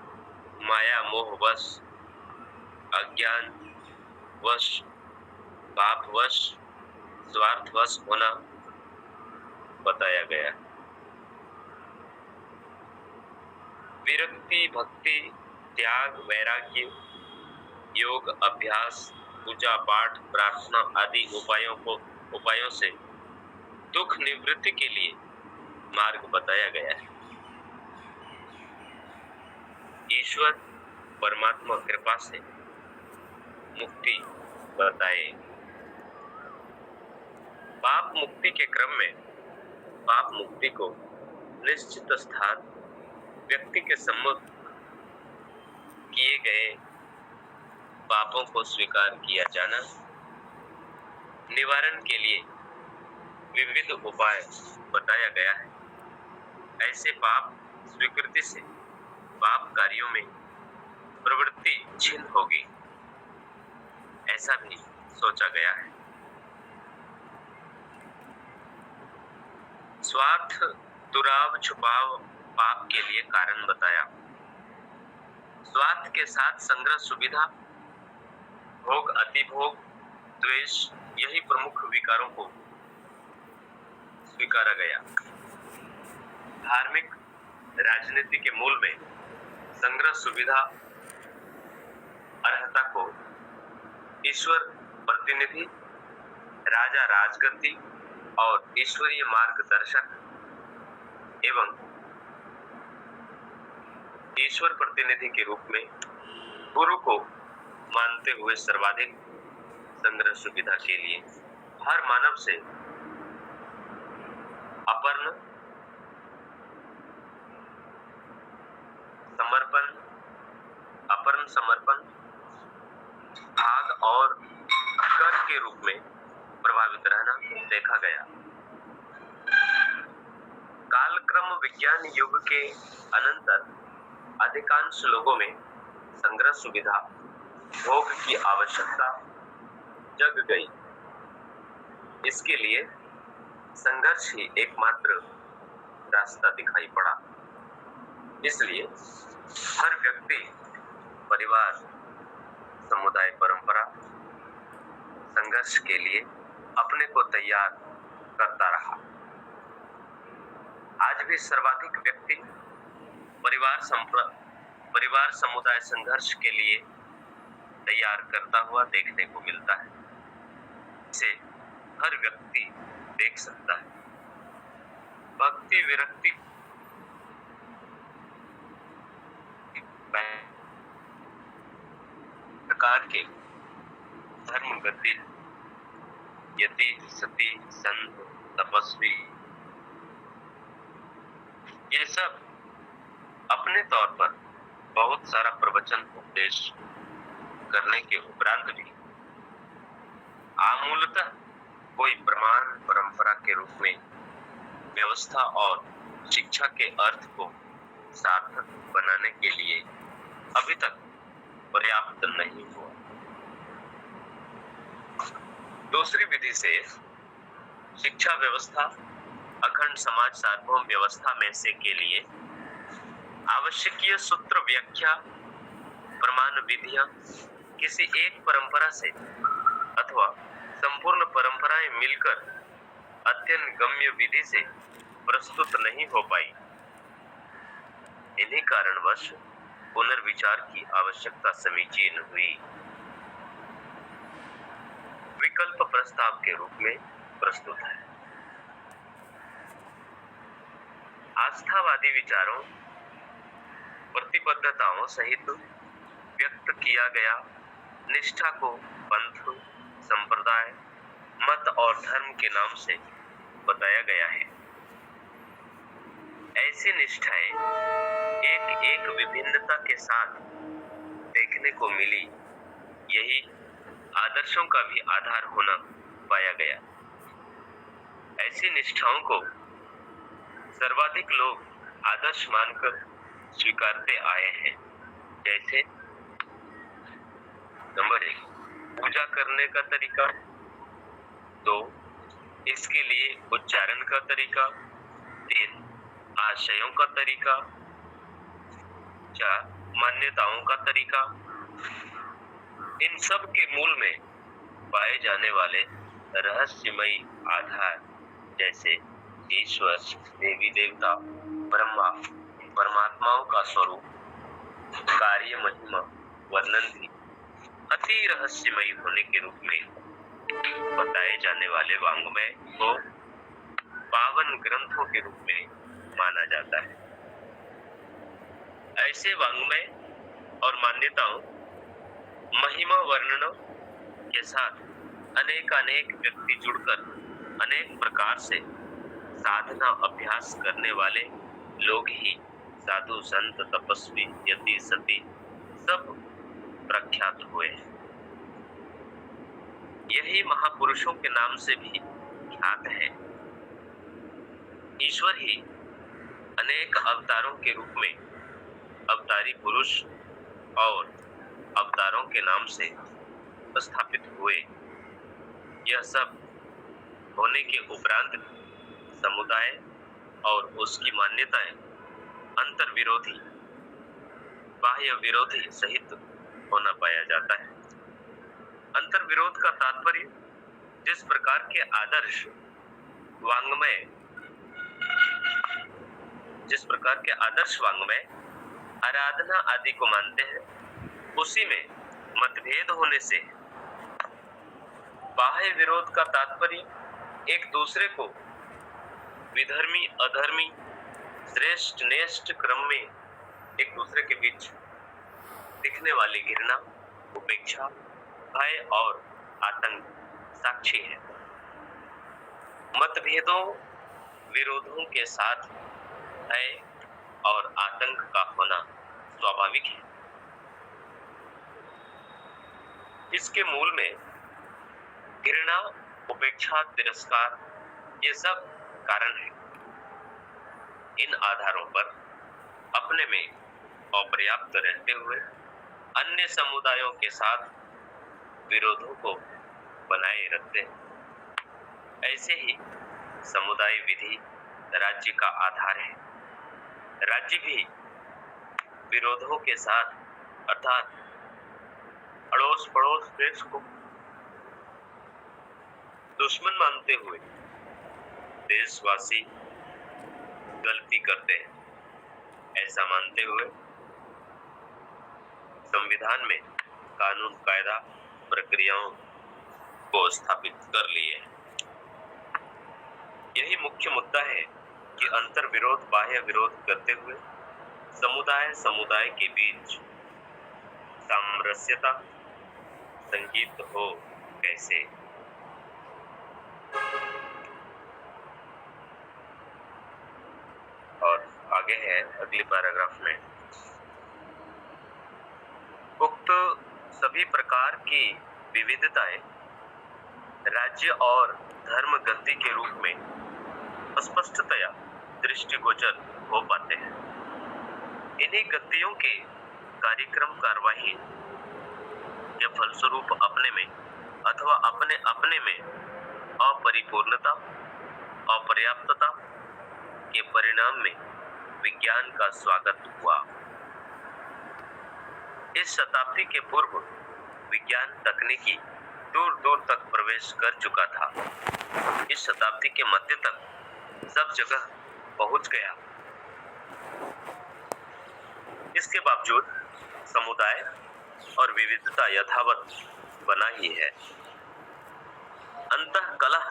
माया मोहवश, अज्ञान वश, पापवश, स्वार्थवश होना बताया गया। विरक्ति, भक्ति, त्याग, वैराग्य, योग, अभ्यास, पूजा पाठ, प्रार्थना आदि उपायों से दुख निवृत्ति के लिए मार्ग बताया गया है। ईश्वर परमात्मा कृपा से मुक्ति बताए। पाप मुक्ति के क्रम में पाप मुक्ति को निश्चित स्थान व्यक्ति के सम्मुख किए गए पापों को स्वीकार किया जाना, निवारण के लिए विविध उपाय बताया गया है। ऐसे पाप स्वीकृति से पाप कार्यों में प्रवृत्ति छिन्न होगी, ऐसा भी सोचा गया है। स्वार्थ, दुराव, छुपाव पाप के लिए कारण बताया। स्वार्थ के साथ संग्रह, सुविधा, भोग, अतिभोग, द्वेष, यही प्रमुख विकारों को स्वीकारा गया। धार्मिक राजनीति के मूल में संग्रह, सुविधा, अर्हता को ईश्वर प्रतिनिधि, राजा राजगद्दी और ईश्वरीय मार्गदर्शक एवं ईश्वर प्रतिनिधि के रूप में गुरु को मानते हुए सर्वाधिक संग्रह सुविधा के लिए हर मानव से अपर्न समर्पण, भाग और कर के रूप में प्रभावित रहना देखा गया। कालक्रम विज्ञान युग के अनंतर अधिकांश लोगों में संग्रह सुविधा, भोग की आवश्यकता जग गई। इसके लिए संघर्ष ही एकमात्र रास्ता दिखाई पड़ा। इसलिए हर व्यक्ति, परिवार, समुदाय, परंपरा संघर्ष के लिए अपने को तैयार करता रहा। आज भी सर्वाधिक व्यक्ति परिवार समुदाय संघर्ष के लिए तैयार करता हुआ देखने को मिलता है। इसे हर व्यक्ति देख सकता है। भक्ति, विरक्ति प्रकार के धर्म, गति, यति, सती, संत, तपस्वी, ये सब अपने तौर पर बहुत सारा प्रवचन उपदेश करने के उपरांत भी आमूलतः कोई प्रमाण परंपरा के रूप में व्यवस्था और शिक्षा के अर्थ को सार्थक बनाने के लिए अभी तक पर्याप्त नहीं हुआ। दूसरी विधि से शिक्षा व्यवस्था अखंड समाज सार्वभौम व्यवस्था में से के लिए आवश्यकीय सूत्र व्याख्या प्रमाण विधियां किसी एक परंपरा से अथवा संपूर्ण परंपराएं मिलकर अत्यंत गम्य विधि से प्रस्तुत नहीं हो पाई। इन्हीं कारणवश पुनर्विचार की आवश्यकता समीचीन हुई। विकल्प प्रस्ताव के रूप में प्रस्तुत है। आस्थावादी विचारों प्रतिबद्धताओं सहित व्यक्त किया गया निष्ठा को पंथ, संप्रदाय, मत और धर्म के नाम से बताया गया है। ऐसी निष्ठाएं एक एक विभिन्नता के साथ देखने को मिली। यही आदर्शों का भी आधार होना पाया गया। ऐसी निष्ठाओं को सर्वाधिक लोग आदर्श मानकर स्वीकारते आए हैं। जैसे नंबर 1, पूजा करने का तरीका। 2, इसके लिए उच्चारण का तरीका। 3, आशयों का तरीका। 4, मान्यताओं का तरीका। इन सब के मूल में पाए जाने वाले रहस्यमयी आधार जैसे ईश्वर, देवी देवता, ब्रह्मा, परमात्माओं का स्वरूप, कार्य, महिमा, वर्णन भी अति रहस्यमयी होने के रूप में बताए जाने वाले वाङ्मय को पावन ग्रंथों के रूप में माना जाता है। ऐसे वाङ्मय और मान्यताओं, महिमा वर्णनों के साथ अनेक व्यक्ति जुड़कर अनेक प्रकार से साधना अभ्यास करने वाले लोग ही साधु, संत, तपस्वी, यति, सती सब प्रख्यात हुए हैं। यही महापुरुषों के नाम से भी ख्यात है। ईश्वर ही अनेक अवतारों के रूप में अवतारी पुरुष और अवतारों के नाम से स्थापित हुए। यह सब होने के उपरांत समुदाय और उसकी मान्यताएं अंतर विरोधी, बाह्य विरोधी सहित होना पाया जाता है। अंतर विरोध का तात्पर्य जिस प्रकार के आदर्श वाङ्मय आराधना आदि को मानते हैं, उसी में मतभेद होने से। बाह्य विरोध का तात्पर्य एक दूसरे को विधर्मी, अधर्मी, श्रेष्ठ, नेष्ठ क्रम में एक दूसरे के बीच दिखने वाली घृणा, उपेक्षा, भय और आतंक साक्षी है। मतभेदों, विरोधों के साथ भय और आतंक का होना स्वाभाविक है। इसके मूल में घृणा, उपेक्षा, तिरस्कार ये सब कारण है। इन आधारों पर अपने में अपर्याप्त रहते हुए अन्य समुदायों के साथ विरोधों को बनाए रखते हैं। ऐसे ही समुदाय विधि राज्य का आधार है। राज्य भी विरोधों के साथ अर्थात अड़ोस पड़ोस देश को दुश्मन मानते हुए देशवासी गलती करते हैं ऐसा मानते हुए संविधान में कानून, कायदा, प्रक्रियाओं को स्थापित कर लिए। यही मुख्य मुद्दा है कि अंतर विरोध, बाह्य विरोध करते हुए समुदाय के बीच सामरस्यता संगीत हो कैसे। और आगे है अगले पैराग्राफ में, उक्त सभी प्रकार की विविधताएं राज्य और धर्म गति के रूप में स्पष्टतया दृष्टिगोचर हो पाते हैं। इन्हीं गतियों के कार्यक्रम, कार्यवाही के फलस्वरूप अपने में अथवा अपने अपने में अपरिपूर्णता, अपर्याप्तता के परिणाम में विज्ञान का स्वागत हुआ। इस शताब्दी के पूर्व विज्ञान तकनीकी दूर दूर तक प्रवेश कर चुका था। इस शताब्दी के मध्य तक सब जगह पहुंच गया। इसके बावजूद समुदाय और विविधता यथावत बना ही है। अंतः कलह,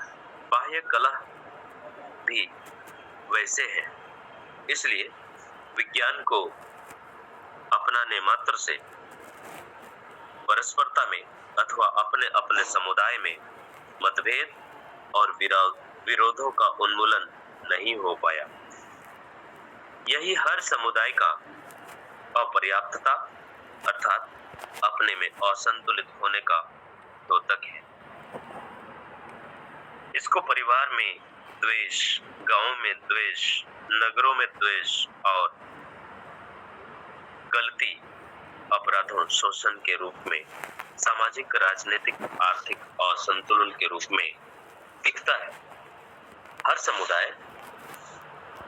बाह्य कलह भी वैसे है। इसलिए विज्ञान को अपनाने मात्र से परस्परता में अथवा अपने अपने समुदाय में मतभेद और विरोधों का उन्मूलन नहीं हो पाया। यही हर समुदाय का अपर्याप्तता अर्थात अपने में असंतुलित होने का द्योतक है। इसको परिवार में द्वेष, गांवों में द्वेष, नगरों में द्वेष और गलती, अपराधों, शोषण के रूप में, सामाजिक, राजनीतिक, आर्थिक असंतुलन के रूप में दिखता है। हर समुदाय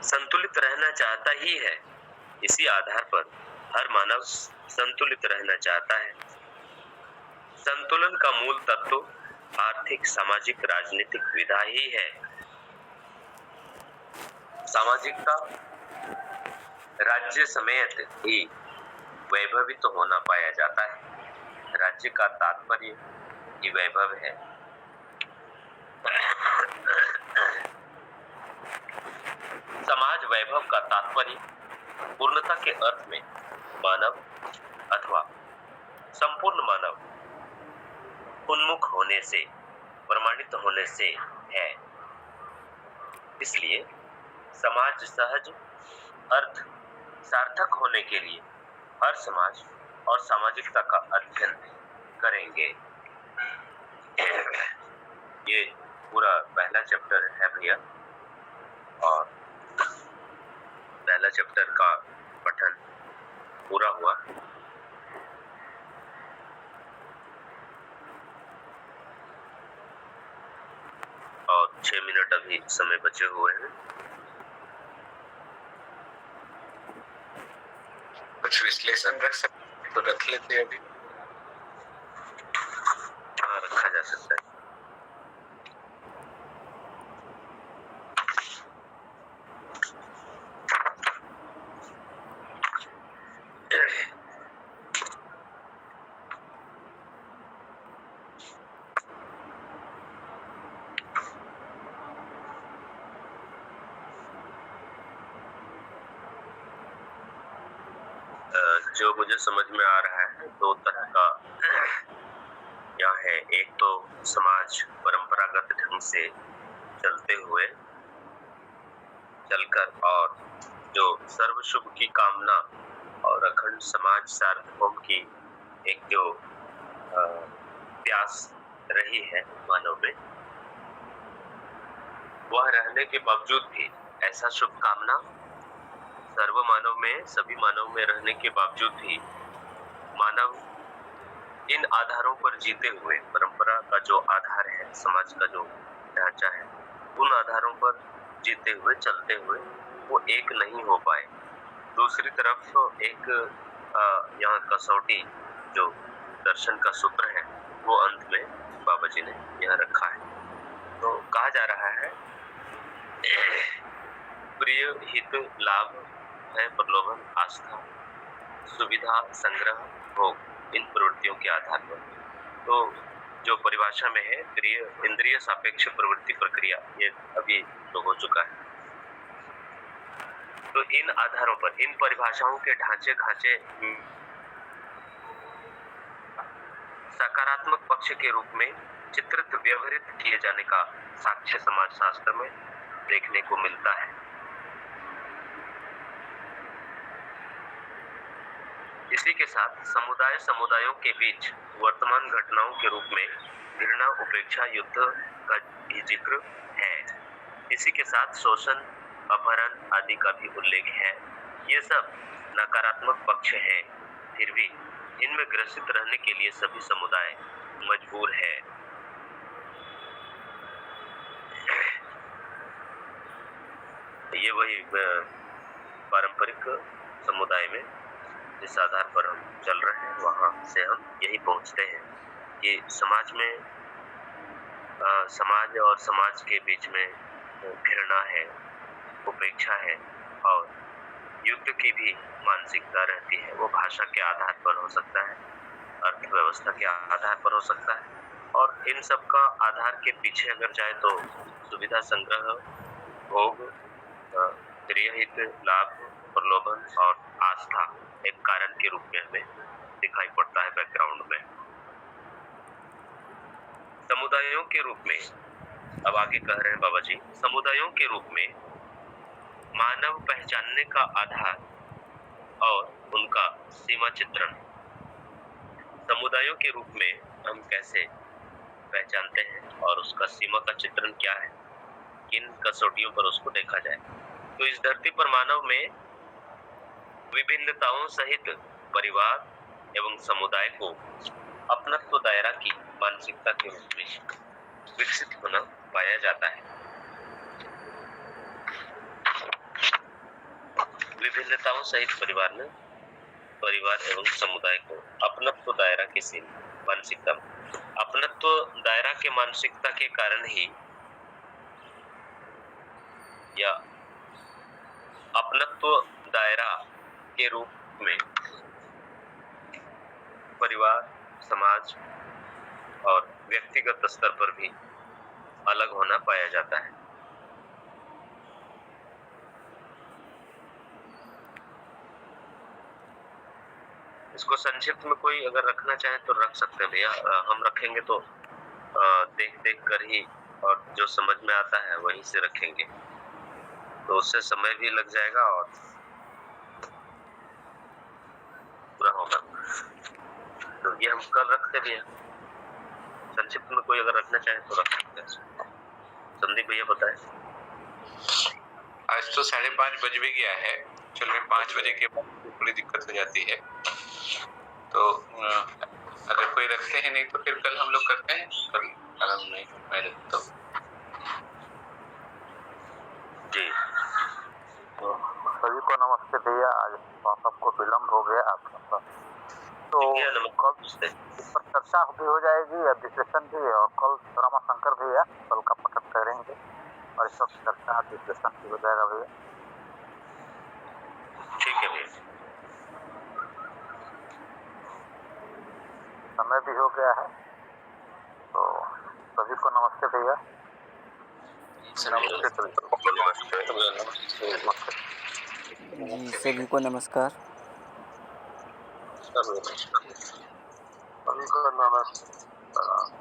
संतुलित रहना चाहता ही है। इसी आधार पर हर मानव संतुलित रहना चाहता है। संतुलन का मूल तत्व आर्थिक, सामाजिक, राजनीतिक विधा ही है। सामाजिकता राज्य समेत ही वैभवित होना पाया जाता है। राज्य का तात्पर्य ही वैभव है। समाज वैभव का तात्पर्य पूर्णता के अर्थ में मानव अथवा संपूर्ण मानव उन्मुख होने से, प्रमाणित होने से है। इसलिए समाज सहज अर्थ सार्थक होने के लिए हर समाज और सामाजिकता का अध्ययन करेंगे। ये पूरा पहला चैप्टर है भैया, और पहला चैप्टर का पठन पूरा हुआ। और 6 मिनट अभी समय बचे हुए हैं। कुछ विश्लेषण रख सकते तो रख लेते हैं अभी। हाँ, रखा जा सकता है। जो मुझे समझ में आ रहा है, दो तरह का यहाँ है। एक तो समाज परंपरागत ढंग से चलते हुए चलकर, और जो सर्व शुभ की कामना और अखंड समाज सार्वभौम की एक जो प्यास रही है मानव में, वह रहने के बावजूद भी ऐसा शुभ कामना सर्व मानव में, सभी मानव में रहने के बावजूद भी मानव इन आधारों पर जीते हुए, परंपरा का जो आधार है, समाज का जो ढांचा है, उन आधारों पर जीते हुए, चलते हुए वो एक नहीं हो पाए। दूसरी तरफ एक यहाँ कसौटी जो दर्शन का सूत्र है, वो अंत में बाबा जी ने यहाँ रखा है। तो कहा जा रहा है, प्रिय, हित, लाभ, है प्रलोभन, आस्था, सुविधा, संग्रह, भोग, इन प्रवृत्तियों के आधार पर। तो जो परिभाषा में है, प्रिय इंद्रिय सापेक्ष प्रवृत्ति प्रक्रिया, ये अभी तो हो चुका है। तो इन आधारों पर, इन परिभाषाओं के ढांचे सकारात्मक पक्ष के रूप में चित्रित, व्यवहारित किए जाने का साक्ष्य समाज शास्त्र में देखने को मिलता है। इसी के साथ समुदायों के बीच वर्तमान घटनाओं के रूप में घृणा, उपेक्षा, युद्ध का भी जिक्र है। इसी के साथ शोषण, अपहरण आदि का भी उल्लेख है। ये सब नकारात्मक पक्ष हैं। फिर भी इनमें ग्रसित रहने के लिए सभी समुदाय मजबूर है। ये वही पारंपरिक समुदाय में जिस आधार पर हम चल रहे हैं वहां से हम यही पहुंचते हैं कि समाज में समाज और समाज के बीच में घृणा है, उपेक्षा है और युद्ध की भी मानसिकता रहती है। वो भाषा के आधार पर हो सकता है, अर्थव्यवस्था के आधार पर हो सकता है, और इन सब का आधार के पीछे अगर जाए तो सुविधा संग्रह, भोग, प्रियहित, लाभ, प्रलोभन और आस्था एक कारण के रूप में हमें दिखाई पड़ता है बैकग्राउंड में। समुदायों के रूप में अब आगे कह रहे हैं बाबा जी, समुदायों के रूप में मानव पहचानने का आधार और उनका सीमा चित्रण। समुदायों के रूप में हम कैसे पहचानते हैं और उसका सीमा का चित्रण क्या है, किन कसौटियों पर उसको देखा जाए। तो इस धरती पर मानव में विभिन्नताओं सहित परिवार एवं समुदाय को अपनत्व दायरा की मानसिकता के रूप में विकसित होना पाया जाता है। विभिन्नताओं सहित परिवार एवं समुदाय को अपनत्व दायरा की मानसिकता, अपनत्व दायरा के मानसिकता के कारण ही या अपनत्व दायरा के रूप में परिवार, समाज और व्यक्तिगत स्तर पर भी अलग होना पाया जाता है। इसको संक्षिप्त में कोई अगर रखना चाहे तो रख सकते हैं भैया, हम रखेंगे तो देख कर ही और जो समझ में आता है वहीं से रखेंगे, तो उससे समय भी लग जाएगा और पूरा होगा। तो ये हम कल रखते भी हैं, संक्षिप्त में कोई अगर रखना चाहे तो रख सकते हैं। संदीप भैया बताएं। आज तो 5:30 बज भी गया है, चल रहे 5 बजे के बाद थोड़ी दिक्कत हो जाती है, तो अगर कोई रखते हैं, नहीं तो फिर कल हम लोग करते हैं। कल आराम नहीं मैं रखता हूँ जी। तो सभी को नमस्ते भैया, आज सबको विलम्ब हो गया आपका, तो कल इस पर चर्चा भी हो जाएगी या डिस्कशन भी, और कल रामाशंकर भैया कल का पठन करेंगे और इस सब चर्चा डिस्कशन भी हो जाएगा भैया। ठीक है भैया, समय भी हो गया है, तो सभी को नमस्ते भैया। जी सभी को नमस्कार। सभी को नमस्कार।